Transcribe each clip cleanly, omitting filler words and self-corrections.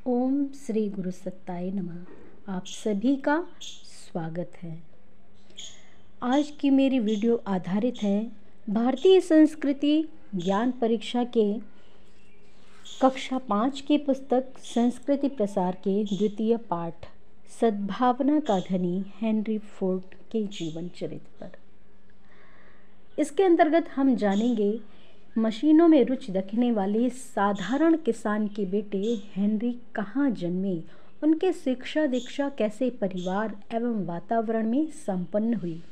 ओम श्री गुरु सत्ताय नमः। आप सभी का स्वागत है। आज की मेरी वीडियो आधारित है भारतीय संस्कृति ज्ञान परीक्षा के कक्षा 5 की पुस्तक संस्कृति प्रसार के द्वितीय पाठ सद्भावना का धनी हेनरी फोर्ड के जीवन चरित्र पर। इसके अंतर्गत हम जानेंगे मशीनों में रुचि रखने वाले साधारण किसान के बेटे हेनरी कहाँ जन्मे, उनके शिक्षा दीक्षा कैसे परिवार एवं वातावरण में संपन्न हुई,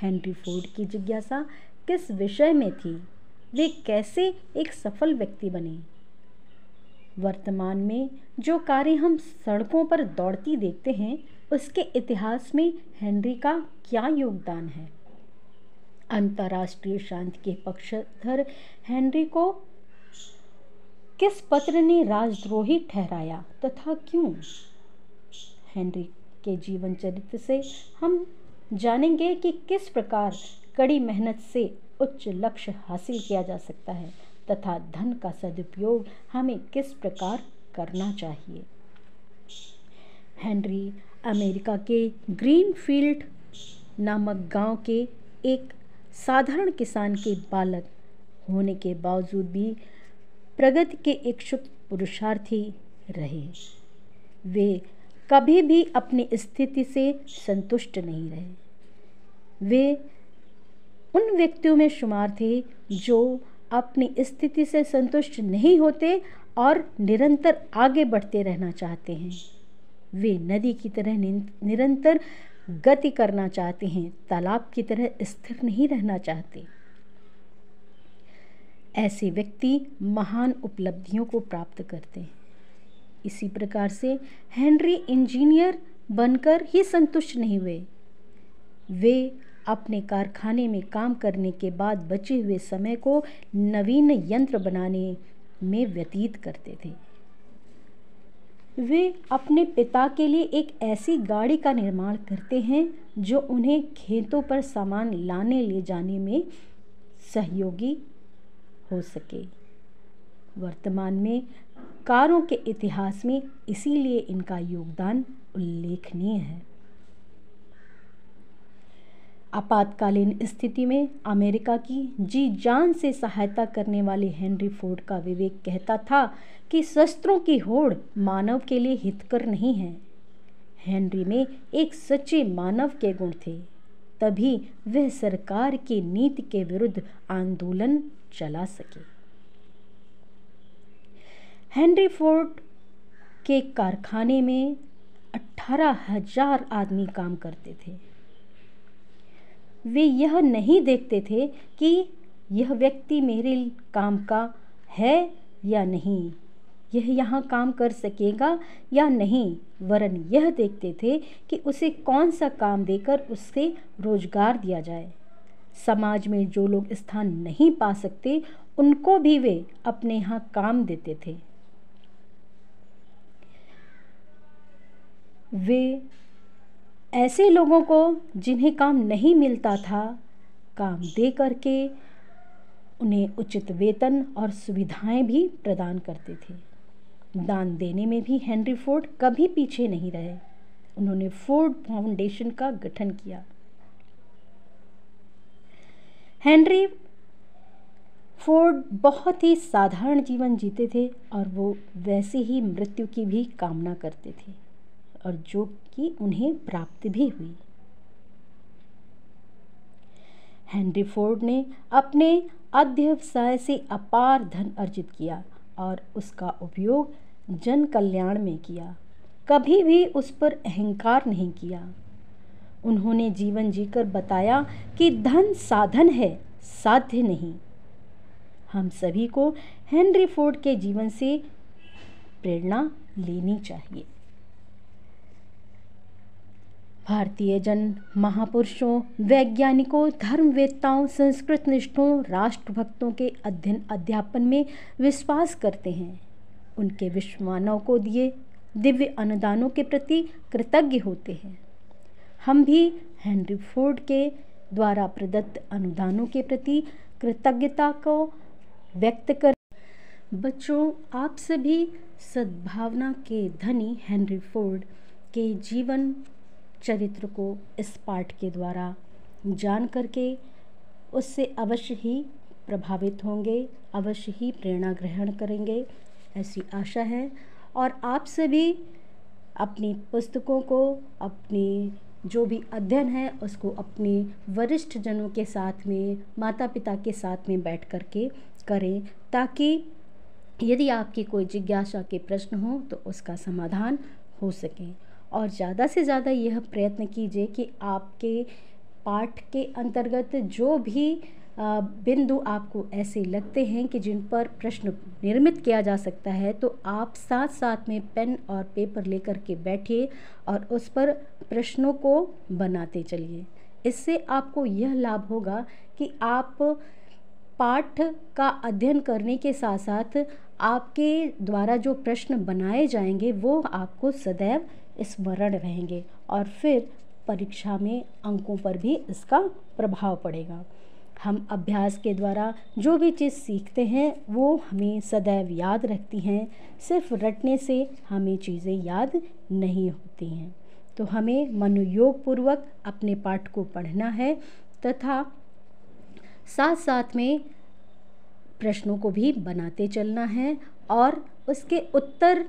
हेनरी फोर्ड की जिज्ञासा किस विषय में थी, वे कैसे एक सफल व्यक्ति बने। वर्तमान में जो कारें हम सड़कों पर दौड़ती देखते हैं, उसके इतिहास में हेनरी का क्या योगदान है। अंतर्राष्ट्रीय शांति के पक्षधर हेनरी को किस पत्र ने राजद्रोही ठहराया तथा क्यों। हेनरी के जीवन चरित्र से हम जानेंगे कि किस प्रकार कड़ी मेहनत से उच्च लक्ष्य हासिल किया जा सकता है तथा धन का सदुपयोग हमें किस प्रकार करना चाहिए। हेनरी अमेरिका के ग्रीनफील्ड नामक गांव के एक साधारण किसान के बालक होने के बावजूद भी प्रगति के इच्छुक पुरुषार्थी रहे। वे कभी भी अपनी स्थिति से संतुष्ट नहीं रहे। वे उन व्यक्तियों में शुमार थे जो अपनी स्थिति से संतुष्ट नहीं होते और निरंतर आगे बढ़ते रहना चाहते हैं। वे नदी की तरह निरंतर गति करना चाहते हैं, तालाब की तरह स्थिर नहीं रहना चाहते। ऐसे व्यक्ति महान उपलब्धियों को प्राप्त करते हैं। इसी प्रकार से हेनरी इंजीनियर बनकर ही संतुष्ट नहीं हुए। वे अपने कारखाने में काम करने के बाद बचे हुए समय को नवीन यंत्र बनाने में व्यतीत करते थे। वे अपने पिता के लिए एक ऐसी गाड़ी का निर्माण करते हैं जो उन्हें खेतों पर सामान लाने ले जाने में सहयोगी हो सके। वर्तमान में कारों के इतिहास में इसीलिए इनका योगदान उल्लेखनीय है। आपातकालीन स्थिति में अमेरिका की जी जान से सहायता करने वाले हेनरी फोर्ड का विवेक कहता था कि शस्त्रों की होड़ मानव के लिए हितकर नहीं है। हेनरी में एक सच्चे मानव के गुण थे, तभी वह सरकार की नीति के विरुद्ध आंदोलन चला सके। हेनरी फोर्ड के कारखाने में 18,000 आदमी काम करते थे। वे यह नहीं देखते थे कि यह व्यक्ति मेरे काम का है या नहीं, यह यहाँ काम कर सकेगा या नहीं, वरन यह देखते थे कि उसे कौन सा काम देकर उससे रोजगार दिया जाए। समाज में जो लोग स्थान नहीं पा सकते, उनको भी वे अपने यहाँ काम देते थे। वे ऐसे लोगों को जिन्हें काम नहीं मिलता था, काम दे करके उन्हें उचित वेतन और सुविधाएं भी प्रदान करते थे। दान देने में भी हेनरी फोर्ड कभी पीछे नहीं रहे। उन्होंने फोर्ड फाउंडेशन का गठन किया। हेनरी फोर्ड बहुत ही साधारण जीवन जीते थे और वो वैसे ही मृत्यु की भी कामना करते थे, और जो कि उन्हें प्राप्त भी हुई। हेनरी फोर्ड ने अपने अध्यवसाय से अपार धन अर्जित किया और उसका उपयोग जन कल्याण में किया। कभी भी उस पर अहंकार नहीं किया। उन्होंने जीवन जीकर बताया कि धन साधन है, साध्य नहीं। हम सभी को हेनरी फोर्ड के जीवन से प्रेरणा लेनी चाहिए। भारतीय जन महापुरुषों, वैज्ञानिकों, धर्मवेत्ताओं, संस्कृत निष्ठों, राष्ट्रभक्तों के अध्ययन अध्यापन में विश्वास करते हैं। उनके विश्व मानव को दिए दिव्य अनुदानों के प्रति कृतज्ञ होते हैं। हम भी हेनरी फोर्ड के द्वारा प्रदत्त अनुदानों के प्रति कृतज्ञता को व्यक्त कर बच्चों, आप सभी सद्भावना के धनी हेनरी फोर्ड के जीवन चरित्र को इस पाठ के द्वारा जान करके उससे अवश्य ही प्रभावित होंगे, अवश्य ही प्रेरणा ग्रहण करेंगे, ऐसी आशा है। और आप सभी अपनी पुस्तकों को, अपनी जो भी अध्ययन है उसको अपने वरिष्ठ जनों के साथ में, माता पिता के साथ में बैठ कर के करें, ताकि यदि आपकी कोई जिज्ञासा के प्रश्न हो तो उसका समाधान हो सके। और ज़्यादा से ज़्यादा यह प्रयत्न कीजिए कि आपके पाठ के अंतर्गत जो भी बिंदु आपको ऐसे लगते हैं कि जिन पर प्रश्न निर्मित किया जा सकता है, तो आप साथ साथ में पेन और पेपर लेकर के बैठिए और उस पर प्रश्नों को बनाते चलिए। इससे आपको यह लाभ होगा कि आप पाठ का अध्ययन करने के साथ साथ आपके द्वारा जो प्रश्न बनाए जाएंगे वो आपको सदैव स्मरण रहेंगे और फिर परीक्षा में अंकों पर भी इसका प्रभाव पड़ेगा। हम अभ्यास के द्वारा जो भी चीज़ सीखते हैं वो हमें सदैव याद रखती हैं, सिर्फ रटने से हमें चीज़ें याद नहीं होती हैं। तो हमें मनोयोग पूर्वक अपने पाठ को पढ़ना है तथा साथ साथ में प्रश्नों को भी बनाते चलना है और उसके उत्तर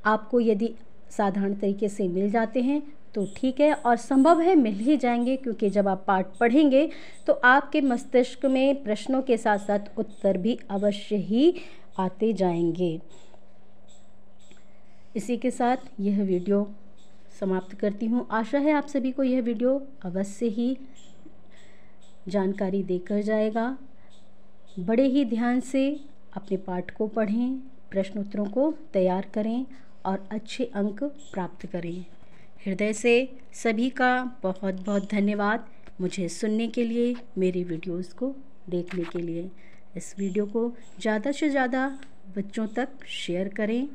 आपको यदि साधारण तरीके से मिल जाते हैं तो ठीक है, और संभव है मिल ही जाएंगे, क्योंकि जब आप पाठ पढ़ेंगे तो आपके मस्तिष्क में प्रश्नों के साथ साथ उत्तर भी अवश्य ही आते जाएंगे। इसी के साथ यह वीडियो समाप्त करती हूँ। आशा है आप सभी को यह वीडियो अवश्य ही जानकारी देकर जाएगा। बड़े ही ध्यान से अपने पाठ को पढ़ें, प्रश्न उत्तरों को तैयार करें और अच्छे अंक प्राप्त करें। हृदय से सभी का बहुत बहुत धन्यवाद मुझे सुनने के लिए, मेरी वीडियोस को देखने के लिए। इस वीडियो को ज़्यादा से ज़्यादा बच्चों तक शेयर करें।